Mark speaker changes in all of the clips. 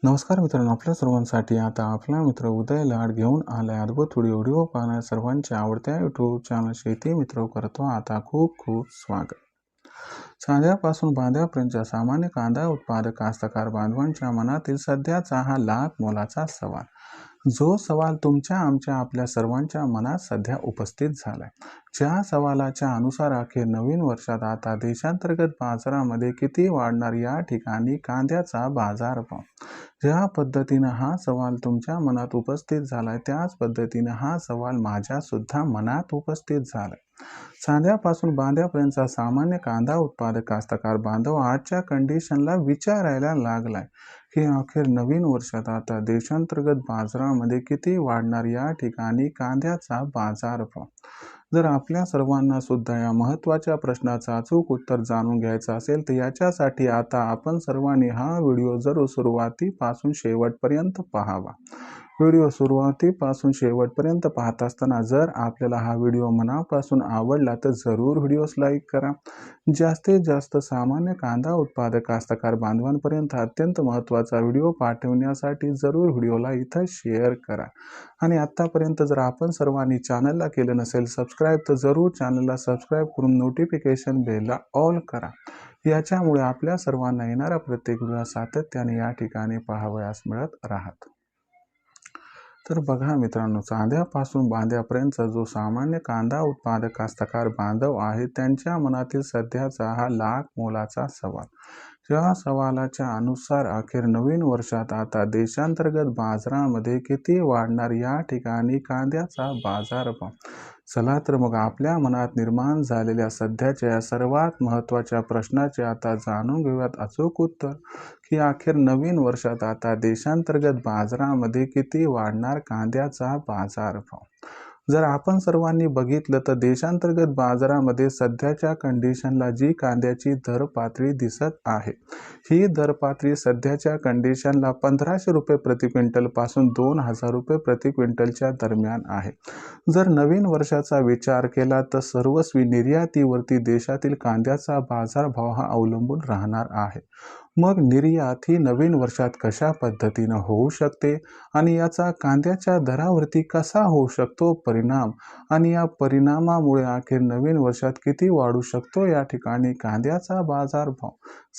Speaker 1: नमस्कार मित्रांनो, आपल्या सर्वांसाठी आता आपला मित्र उदय लाड घेऊन आलाय अद्भुत व्हिडिओ पाहणाऱ्या सर्वांच्या आवडत्या यूट्यूब चॅनल शेती मित्र करतो आता खूप खूप स्वागत. साध्यापासून बांध्यापर्यंतच्या सामान्य कांदा उत्पादक कास्तकार बांधवांच्या मनातील सध्याचा हा लाख मोलाचा सवाल, जो सवाल तुमच्या आमच्या आपल्या सर्वांच्या मनात सध्या उपस्थित झालाय. ज्या सवालाच्या अनुसार अखेर नवीन वर्षात आता देशांतर्गत बाजारामध्ये किती वाढणार या ठिकाणी कांद्याचा बाजारभाव. ज्या पद्धतीनं हा सवाल तुमच्या मनात उपस्थित झालाय त्याच पद्धतीनं हा सवाल माझ्या सुद्धा मनात उपस्थित झालाय. साध्यापासून बांध्यापर्यंतचा सामान्य कांदा उत्पादक कास्तकार बांधव आजच्या कंडिशनला विचारायला लागलाय की अखेर नवीन वर्षात आता देशांतर्गत बाजारामध्ये किती वाढणार या ठिकाणी कांद्याचा बाजारभाव. जर आपल्या सर्वांना सुद्धा या महत्त्वाच्या प्रश्नाचं अचूक उत्तर जाणून घ्यायचं असेल तर याच्यासाठी आता आपण सर्वांनी हा व्हिडिओ जरूर सुरुवातीपासून शेवटपर्यंत पाहावा. व्हिडिओ सुरुवातीपासून शेवटपर्यंत पाहत असताना जर आपल्याला हा व्हिडिओ मनापासून आवडला तर जरूर व्हिडिओस लाईक करा. जास्तीत जास्त सामान्य कांदा उत्पादक कास्तकार बांधवांपर्यंत अत्यंत महत्त्वाचा व्हिडिओ पाठवण्यासाठी जरूर व्हिडिओला इथं शेअर करा. आणि आत्तापर्यंत जर आपण सर्वांनी चॅनलला केलं नसेल सबस्क्राईब तर जरूर चॅनलला सबस्क्राईब करून नोटिफिकेशन बेलला ऑल करा. याच्यामुळे आपल्या सर्वांना येणारा प्रत्येक व्हिडिओ सातत्याने या ठिकाणी पाहावयास मिळत राहत. तर बघा मित्रांनो, साध्यापासून बांध्यापर्यंतचा जो सामान्य कांदा उत्पादक कास्तकार बांधव आहे त्यांच्या मनातील सध्याचा हा लाख मोलाचा सवाल. या सवालाच्या अनुसार अखेर नवीन वर्षात आता देशांतर्गत बाजारामध्ये किती वाढणार या ठिकाणी कांद्याचा बाजारभाव. चला तर मग आपल्या मनात निर्माण झालेल्या सध्याच्या या सर्वात महत्त्वाच्या प्रश्नाचे आता जाणून घेऊयात अचूक उत्तर की अखेर नवीन वर्षात आता देशांतर्गत बाजारामध्ये किती वाढणार कांद्याचा बाजारभाव. जर आपण सर्वांनी बघितलं तर देशांतर्गत बाजारामध्ये सध्याच्या कंडिशनला जी कांद्याची दर पातळी दिसत आहे ही दर पातळी सध्याच्या कंडिशनला 1500 रुपये प्रति क्विंटल पासून 2000 रुपये प्रति क्विंटलच्या दरम्यान आहे. जर नवीन वर्षाचा विचार केला तर सर्वस्वी निर्यातीवरती देशातील कांद्याचा बाजारभाव हा अवलंबून राहणार आहे. मग निर्यात ही नवीन वर्षात कशा पद्धतीनं होऊ शकते आणि याचा कांद्याच्या दरावरती कसा होऊ शकतो परिणाम आणि या परिणामामुळे अखेर नवीन वर्षात किती वाढू शकतो या ठिकाणी कांद्याचा बाजारभाव.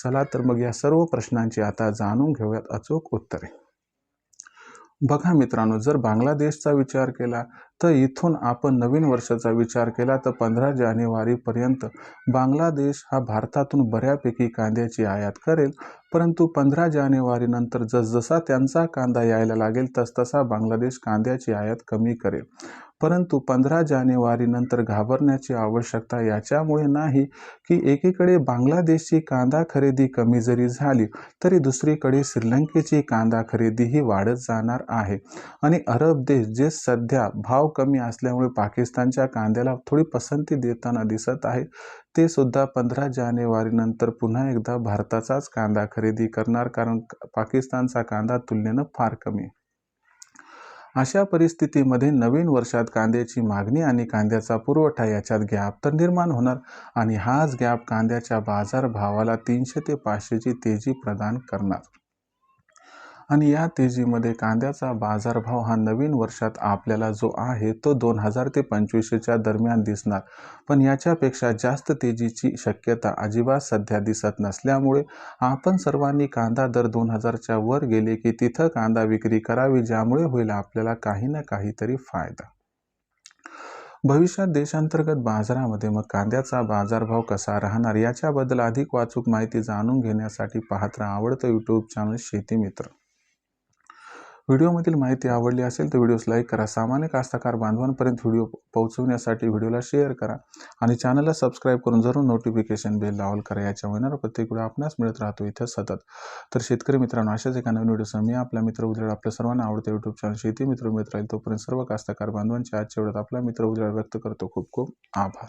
Speaker 1: चला तर मग या सर्व प्रश्नांची आता जाणून घेऊयात अचूक उत्तरे. बघा मित्रांनो, जर बांगलादेशचा विचार केला तर इथून आपण नवीन वर्षाचा विचार केला तर 15 जानेवारीपर्यंत बांगलादेश हा भारतातून बऱ्यापैकी कांद्याची आयात करेल. परंतु 15 जानेवारीनंतर जसजसा त्यांचा कांदा यायला लागेल तसतसा बांगलादेश कांद्याची आयात कमी करेल. परंतु 15 जानेवारीनंतर घाबरण्याची आवश्यकता याच्यामुळे नाही की एकीकडे बांगलादेशची कांदा खरेदी कमी जरी झाली तरी दुसरीकडे श्रीलंकेची कांदा खरेदी ही वाढत जाणार आहे. आणि अरब देश जे सध्या भाव कमी असल्यामुळे पाकिस्तानच्या कांद्याला थोडी पसंती देताना दिसत आहे ते सुद्धा 15 जानेवारीनंतर पुन्हा एकदा भारताचाच कांदा खरेदी करणार, कारण पाकिस्तानचा कांदा तुलनेनं फार कमी. अशा परिस्थितीमध्ये नवीन वर्षात कांद्याची मागणी आणि कांद्याचा पुरवठा याच्यात गॅप तर निर्माण होणार आणि हाच गॅप कांद्याच्या बाजारभावाला 300 ते 500 ची तेजी प्रदान करणार. आणि या तेजीमध्ये कांद्याचा बाजारभाव हा नवीन वर्षात आपल्याला जो आहे तो 2000 ते 2500च्या दरम्यान दिसणार. पण याच्यापेक्षा जास्त तेजीची शक्यता अजिबात सध्या दिसत नसल्यामुळे आपण सर्वांनी कांदा दर 2000च्या वर गेले की तिथं कांदा विक्री करावी, ज्यामुळे होईल आपल्याला काही ना काहीतरी फायदा. भविष्यात देशांतर्गत बाजारामध्ये मग कांद्याचा बाजारभाव कसा राहणार याच्याबद्दल अधिक वाचूक माहिती जाणून घेण्यासाठी पाहत राहा आवडतं यूट्यूब चॅनल शेती मित्र. व्हिडिओमधील माहिती आवडली असेल तर व्हिडिओस लाईक करा. सामान्य कास्तकार बांधवांपर्यंत व्हिडिओ पोहोचवण्यासाठी व्हिडिओला शेअर करा आणि चॅनलला सबस्क्राईब करून जरूर नोटिफिकेशन बेल ऑल करा. याच्या येणारा प्रत्येक व्हिडिओ आपणास मिळत राहतो इथे सतत. तर शेतकरी मित्रांनो, अशाच एका नवीन व्हिडिओसह मी आपला मित्र उदय आपल्या सर्वांना आवडतं यूट्यूब चॅनल शेती मित्र मिळत राहील. तोपर्यंत सर्व कास्तकार बांधवांच्या आजच्या व्हिडिओत आपला मित्र उदय व्यक्त करतो. खूप खूप आभार.